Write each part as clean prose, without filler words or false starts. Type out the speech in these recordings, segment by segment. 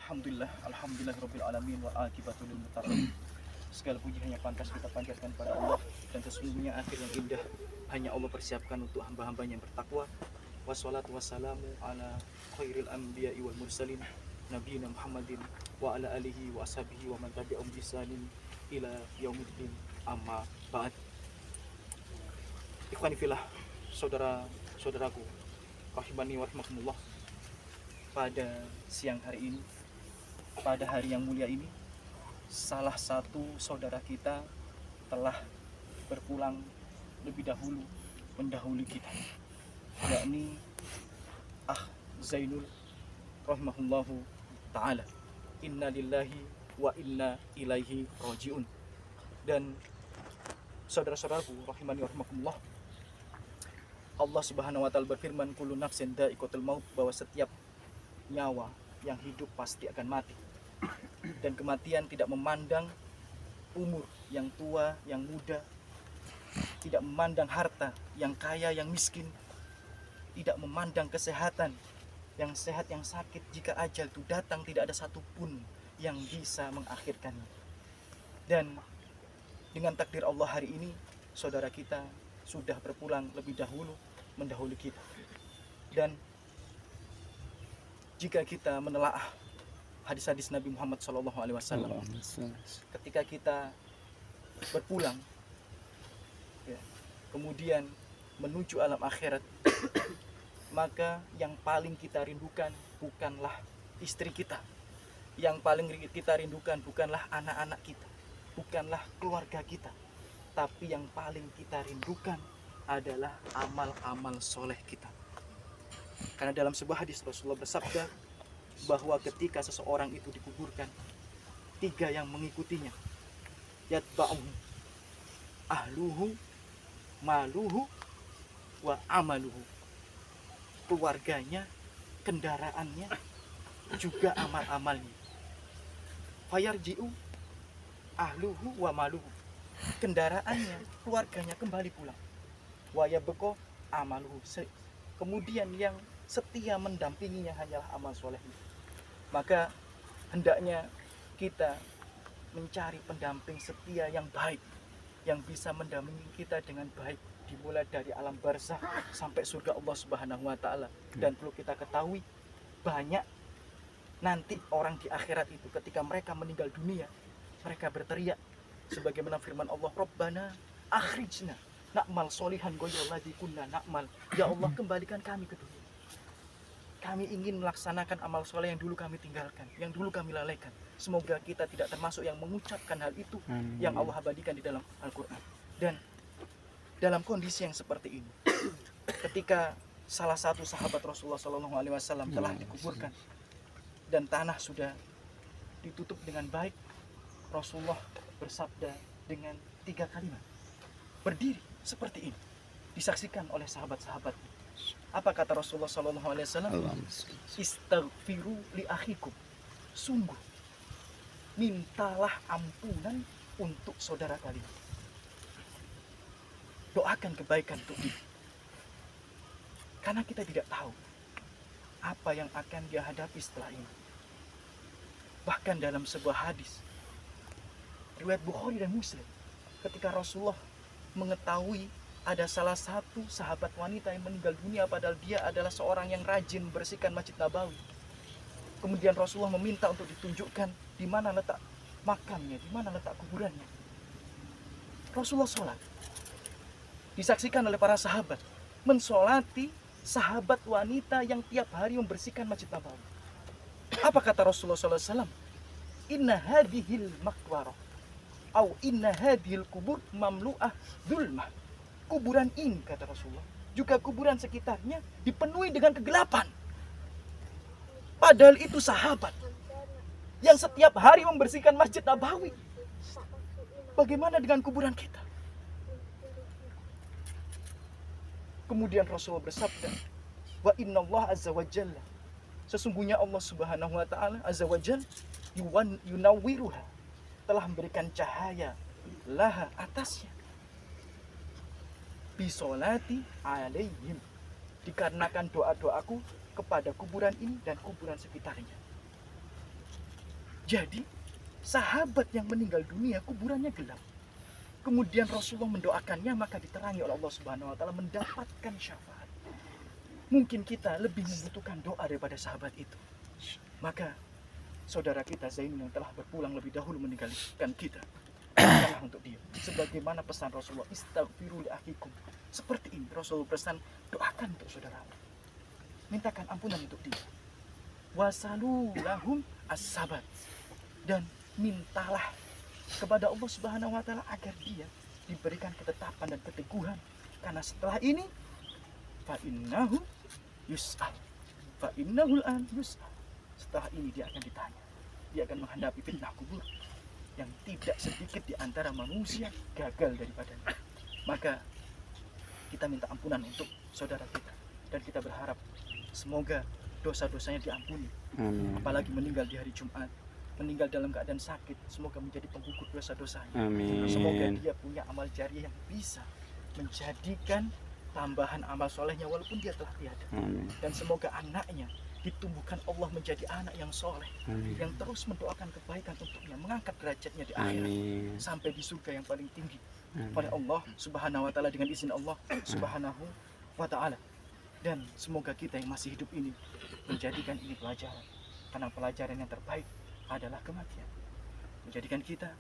Alhamdulillahirabbil alamin wal aqibatu lil muttaqin. Segala puji hanya pantas kita panjatkan pada Allah, dan sesungguhnya akhir yang indah hanya Allah persiapkan untuk hamba-hambanya yang bertakwa. Wassalatu wassalamu ala khairil anbiya'i wal mursalin nabiyina Muhammadin wa ala alihi wa ashabihi wa man tabi'ahum bi ihsanin ila yaumiddin, amma ba'd. Ikhwani fillah, saudara-saudaraku rahimani wa rahimakumullah. Pada siang hari ini, pada hari yang mulia ini, salah satu saudara kita telah berpulang lebih dahulu, mendahului kita, yakni Zainul rahimahullahu ta'ala. Inna lillahi wa inna ilaihi raji'un. Dan saudara-saudaraku rahimani wa rahimakumullah, Allah subhanahu wa ta'ala berfirman, kullu nafsin dha'iqatul maut, bahwa setiap nyawa yang hidup pasti akan mati. Dan kematian tidak memandang umur, yang tua, yang muda, tidak memandang harta, yang kaya, yang miskin, tidak memandang kesehatan, yang sehat, yang sakit. Jika ajal itu datang, tidak ada satupun yang bisa mengakhirkannya. Dan dengan takdir Allah hari ini, saudara kita sudah berpulang lebih dahulu, mendahului kita. Dan jika kita menelaah hadis-hadis Nabi Muhammad SAW, ketika kita berpulang, ya, kemudian menuju alam akhirat, maka yang paling kita rindukan bukanlah istri kita, yang paling kita rindukan bukanlah anak-anak kita, bukanlah keluarga kita, tapi yang paling kita rindukan adalah amal-amal soleh kita. Karena dalam sebuah hadis Rasulullah bersabda bahwa ketika seseorang itu dikuburkan, tiga yang mengikutinya, yatba'uhu ahluhu, maluhu, wa amaluhu. Keluarganya, kendaraannya, juga amal-amalnya. Fayarji'u ahluhu wa maluhu. Kendaraannya, keluarganya kembali pulang. Wa yabqa amaluhu. Kemudian yang setia mendampinginya hanyalah amal soleh. Maka hendaknya kita mencari pendamping setia yang baik, yang bisa mendampingi kita dengan baik, dimulai dari alam barzakh sampai surga Allah Subhanahu wa ta'ala. Dan perlu kita ketahui, banyak nanti orang di akhirat itu ketika mereka meninggal dunia, mereka berteriak sebagaimana firman Allah, Rabbana akhrijna na'mal solihan ghayral kunna na'mal. Ya Allah, kembalikan kami ke dunia. Kami ingin melaksanakan amal soleh yang dulu kami tinggalkan, yang dulu kami lalaikan. Semoga kita tidak termasuk yang mengucapkan hal itu yang Allah abadikan di dalam Al-Quran. Dan dalam kondisi yang seperti ini, ketika salah satu sahabat Rasulullah SAW telah dikuburkan dan tanah sudah ditutup dengan baik, Rasulullah bersabda dengan 3 kalimat, berdiri seperti ini, disaksikan oleh sahabat-sahabat. Apa kata Rasulullah SAW? Istaghfiru li akhikum. Sungguh, mintalah ampunan untuk saudara kalian. Doakan kebaikan untuk dia. Karena kita tidak tahu apa yang akan dia hadapi setelah ini. Bahkan dalam sebuah hadis riwayat Bukhari dan Muslim, ketika Rasulullah mengetahui ada salah satu sahabat wanita yang meninggal dunia padahal dia adalah seorang yang rajin membersihkan Masjid Nabawi. Kemudian Rasulullah meminta untuk ditunjukkan di mana letak makamnya, di mana letak kuburannya. Rasulullah sholat. Disaksikan oleh para sahabat mensolati sahabat wanita yang tiap hari membersihkan Masjid Nabawi. Apa kata Rasulullah SAW? Inna hadhil maqwarah au inna hadhil kubur mamlu'ah dzulmah. Kuburan ini, kata Rasulullah, juga kuburan sekitarnya dipenuhi dengan kegelapan. Padahal itu sahabat yang setiap hari membersihkan Masjid Nabawi. Bagaimana dengan kuburan kita? Kemudian Rasulullah bersabda, wa inna Allah azza wa jalla, sesungguhnya Allah Subhanahu wa ta'ala azza wa jalla yunawwiruha, telah memberikan cahaya laha, atasnya, bisolati alaihim, dikarenakan doa-doaku kepada kuburan ini dan kuburan sekitarnya. Jadi sahabat yang meninggal dunia kuburannya gelap, kemudian Rasulullah mendoakannya, maka diterangi oleh Allah Subhanahu wa taala mendapatkan syafaat. Mungkin kita lebih membutuhkan doa daripada sahabat itu. Maka saudara kita Zainul yang telah berpulang lebih dahulu meninggalkan kita, doakanlah untuk dia. Sebagaimana pesan Rasulullah, istaghfiru li akhikum. Seperti ini Rasulullah pesan, doakan untuk saudara. Mintakan ampunan untuk dia. Wasalu lahum as-sabat. Dan mintalah kepada Allah Subhanahu wa taala agar dia diberikan ketetapan dan keteguhan, karena setelah ini fa innahu yus'al, fa innahul an yus'al. Setelah ini dia akan ditanya, dia akan menghadapi fitnah kubur yang tidak sedikit di antara manusia gagal daripadanya. Maka kita minta ampunan untuk saudara kita, dan kita berharap semoga dosa-dosanya diampuni. Apalagi meninggal di hari Jumat, meninggal dalam keadaan sakit, semoga menjadi penggugur dosa-dosanya. Semoga dia punya amal jariah yang bisa menjadikan tambahan amal solehnya walaupun dia telah tiada. Dan semoga anaknya ditumbuhkan Allah menjadi anak yang soleh, yang terus mendoakan kebaikan untuknya, mengangkat derajatnya di akhirat sampai di surga yang paling tinggi oleh Allah Subhanahu wa taala dengan izin Allah Subhanahu wa taala. Dan semoga kita yang masih hidup ini menjadikan ini pelajaran, karena pelajaran yang terbaik adalah kematian. Menjadikan kita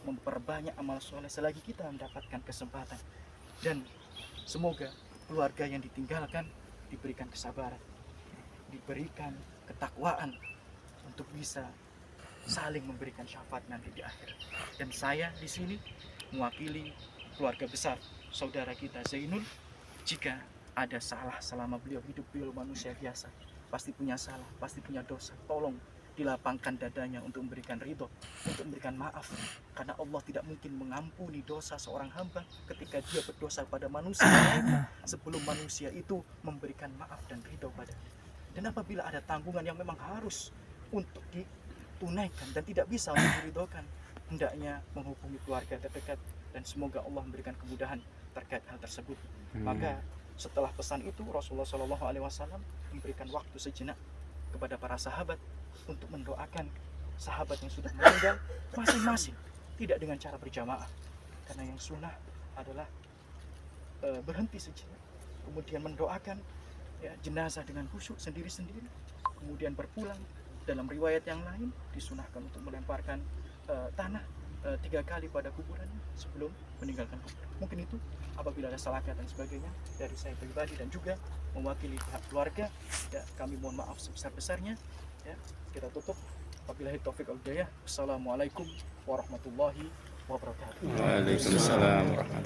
memperbanyak amal soleh selagi kita mendapatkan kesempatan. Dan semoga keluarga yang ditinggalkan diberikan kesabaran, diberikan ketakwaan untuk bisa saling memberikan syafaat nanti di akhir. Dan saya di sini mewakili keluarga besar saudara kita Zainul. Jika ada salah selama beliau hidup, beliau manusia biasa, pasti punya salah, pasti punya dosa. Tolong dilapangkan dadanya untuk memberikan ridho, untuk memberikan maaf, karena Allah tidak mungkin mengampuni dosa seorang hamba ketika dia berdosa pada manusia lain sebelum manusia itu memberikan maaf dan ridho padanya. Dan apabila ada tanggungan yang memang harus untuk ditunaikan dan tidak bisa untuk diridhokan, hendaknya menghubungi keluarga terdekat, dan semoga Allah memberikan kemudahan terkait hal tersebut. Maka setelah pesan itu Rasulullah SAW memberikan waktu sejenak kepada para sahabat untuk mendoakan sahabat yang sudah meninggal masing-masing, tidak dengan cara berjamaah, karena yang sunnah adalah berhenti sejenak, kemudian mendoakan jenazah dengan khusyuk sendiri-sendiri, kemudian berpulang. Dalam riwayat yang lain disunahkan untuk melemparkan tanah 3 kali pada kuburannya sebelum meninggalkan kuburan. Mungkin itu, apabila ada salah kata dan sebagainya dari saya pribadi dan juga mewakili pihak keluarga, kami mohon maaf sebesar-besarnya. Kita tutup. Wabillahi taufiq wal hidayah. Wassalamualaikum warahmatullahi wabarakatuh. Waalaikumsalam warahmatullahi wabarakatuh.